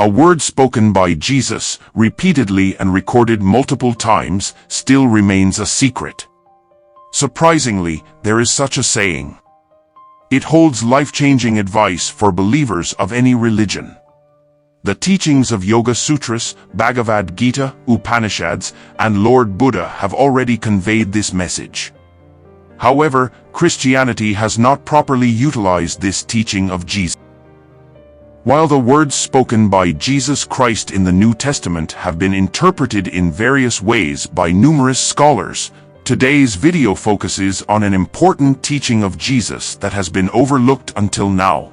A word spoken by Jesus, repeatedly and recorded multiple times, still remains a secret. Surprisingly, there is such a saying. It holds life-changing advice for believers of any religion. The teachings of Yogasutras, Bhagavad Gita, Upanishads, and Lord Buddha have already conveyed this message. However, Christianity has not properly utilized this teaching of Jesus. While the words spoken by Jesus Christ in the New Testament have been interpreted in various ways by numerous scholars, today's video focuses on an important teaching of Jesus that has been overlooked until now.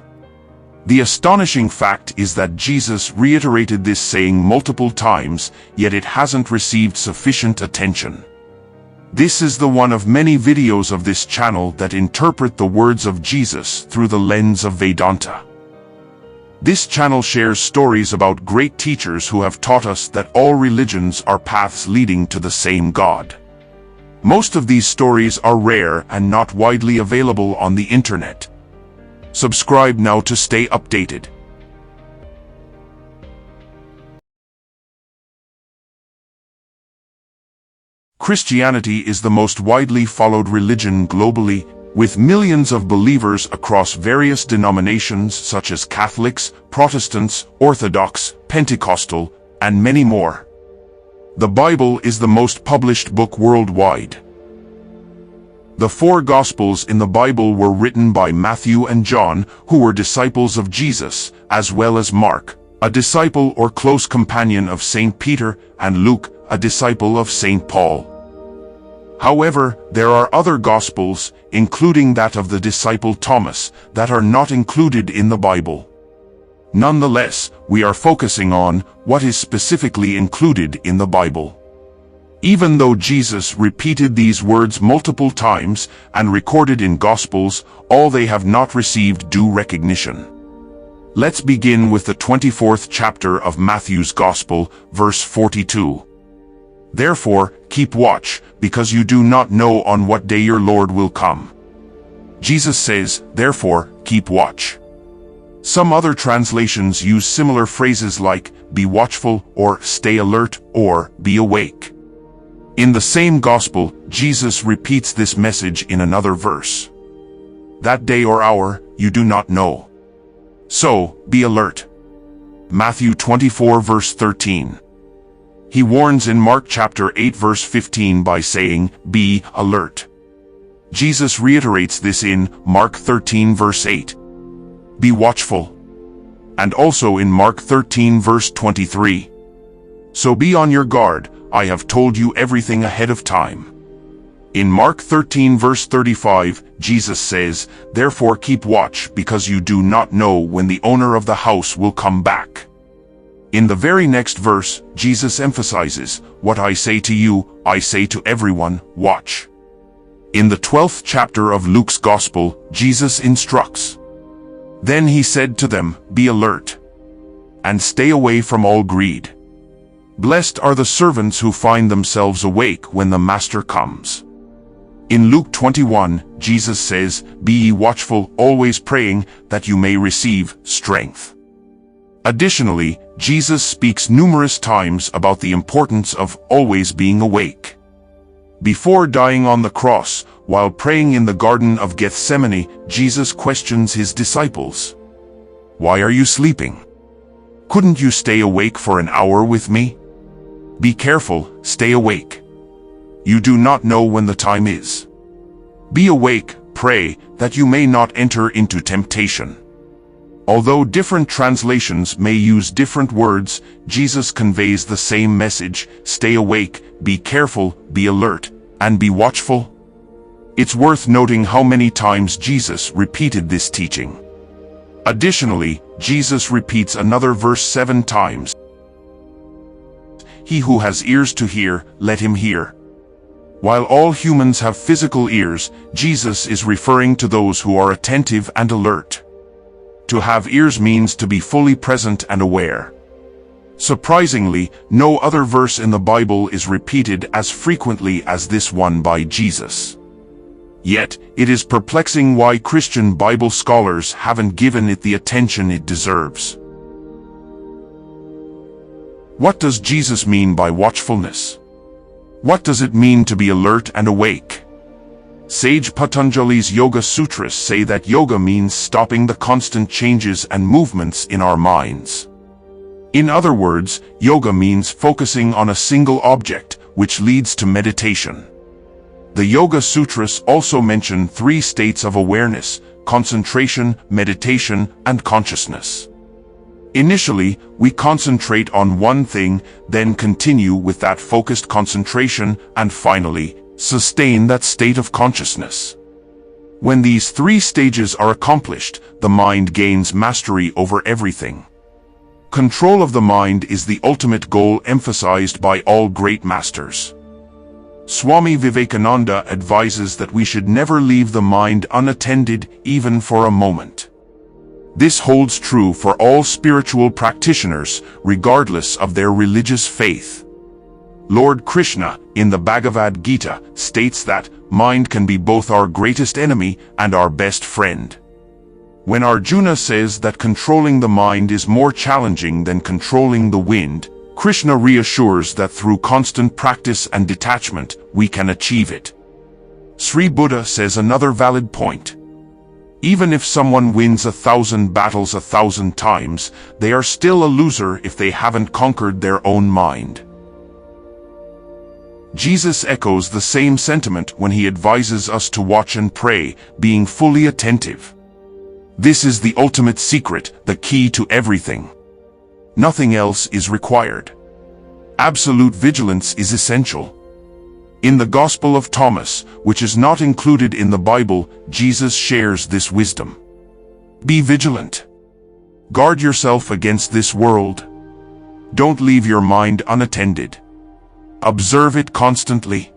The astonishing fact is that Jesus reiterated this saying multiple times, yet it hasn't received sufficient attention. This is the one of many videos of this channel that interpret the words of Jesus through the lens of Vedanta. This channel shares stories about great teachers who have taught us that all religions are paths leading to the same God. Most of these stories are rare and not widely available on the internet. Subscribe now to stay updated. Christianity is the most widely followed religion globally, with millions of believers across various denominations such as Catholics, Protestants, Orthodox, Pentecostal, and many more. The Bible is the most published book worldwide. The 4 Gospels in the Bible were written by Matthew and John, who were disciples of Jesus, as well as Mark, a disciple or close companion of St. Peter, and Luke, a disciple of St. Paul. However, there are other Gospels, including that of the disciple Thomas, that are not included in the Bible. Nonetheless, we are focusing on what is specifically included in the Bible. Even though Jesus repeated these words multiple times and recorded in Gospels, all they have not received due recognition. Let's begin with the 24th chapter of Matthew's Gospel, verse 42. Therefore, keep watch, because you do not know on what day your Lord will come. Jesus says, therefore, keep watch. Some other translations use similar phrases like, be watchful, or stay alert, or be awake. In the same gospel, Jesus repeats this message in another verse. That day or hour, you do not know. So, be alert. Matthew 24 verse 13. He warns in Mark chapter 8 verse 15 by saying, be alert. Jesus reiterates this in Mark 13 verse 8. Be watchful. And also in Mark 13 verse 23. So be on your guard, I have told you everything ahead of time. In Mark 13 verse 35, Jesus says, therefore keep watch because you do not know when the owner of the house will come back. In the very next verse, Jesus emphasizes, what I say to you, I say to everyone, watch. In the 12th chapter of Luke's Gospel, Jesus instructs. Then he said to them, be alert, and stay away from all greed. Blessed are the servants who find themselves awake when the master comes. In Luke 21, Jesus says, be ye watchful, always praying, that you may receive strength. Additionally, Jesus speaks numerous times about the importance of always being awake. Before dying on the cross, while praying in the Garden of Gethsemane, Jesus questions his disciples. Why are you sleeping? Couldn't you stay awake for an hour with me? Be careful, stay awake. You do not know when the time is. Be awake, pray, that you may not enter into temptation. Although different translations may use different words, Jesus conveys the same message, stay awake, be careful, be alert, and be watchful. It's worth noting how many times Jesus repeated this teaching. Additionally, Jesus repeats another verse 7 times. He who has ears to hear, let him hear. While all humans have physical ears, Jesus is referring to those who are attentive and alert. To have ears means to be fully present and aware. Surprisingly, no other verse in the Bible is repeated as frequently as this one by Jesus. Yet, it is perplexing why Christian Bible scholars haven't given it the attention it deserves. What does Jesus mean by watchfulness? What does it mean to be alert and awake? Sage Patanjali's Yoga Sutras say that yoga means stopping the constant changes and movements in our minds. In other words, yoga means focusing on a single object, which leads to meditation. The Yoga Sutras also mention 3 states of awareness: concentration, meditation, and consciousness. Initially, we concentrate on one thing, then continue with that focused concentration, and finally, sustain that state of consciousness. When these 3 stages are accomplished, the mind gains mastery over everything. Control of the mind is the ultimate goal emphasized by all great masters. Swami Vivekananda advises that we should never leave the mind unattended, even for a moment. This holds true for all spiritual practitioners, regardless of their religious faith. Lord Krishna, in the Bhagavad Gita, states that mind can be both our greatest enemy and our best friend. When Arjuna says that controlling the mind is more challenging than controlling the wind, Krishna reassures that through constant practice and detachment, we can achieve it. Sri Buddha says another valid point. Even if someone wins 1,000 battles 1,000 times, they are still a loser if they haven't conquered their own mind. Jesus echoes the same sentiment when he advises us to watch and pray, being fully attentive. This is the ultimate secret, the key to everything. Nothing else is required. Absolute vigilance is essential. In the Gospel of Thomas, which is not included in the Bible, Jesus shares this wisdom. Be vigilant. Guard yourself against this world. Don't leave your mind unattended. Observe it constantly.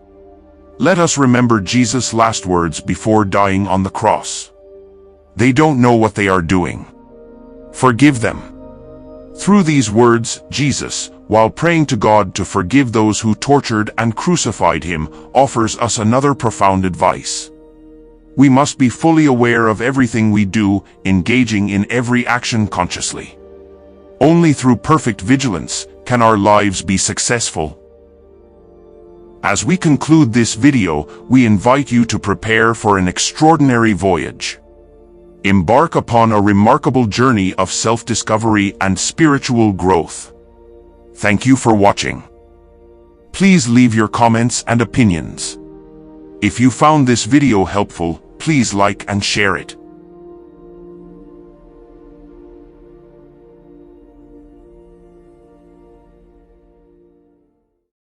Let us remember Jesus' last words before dying on the cross. They don't know what they are doing. Forgive them. Through these words, Jesus, while praying to God to forgive those who tortured and crucified him, offers us another profound advice. We must be fully aware of everything we do, engaging in every action consciously. Only through perfect vigilance can our lives be successful. As we conclude this video, we invite you to prepare for an extraordinary voyage. Embark upon a remarkable journey of self-discovery and spiritual growth. Thank you for watching. Please leave your comments and opinions. If you found this video helpful, please like and share it.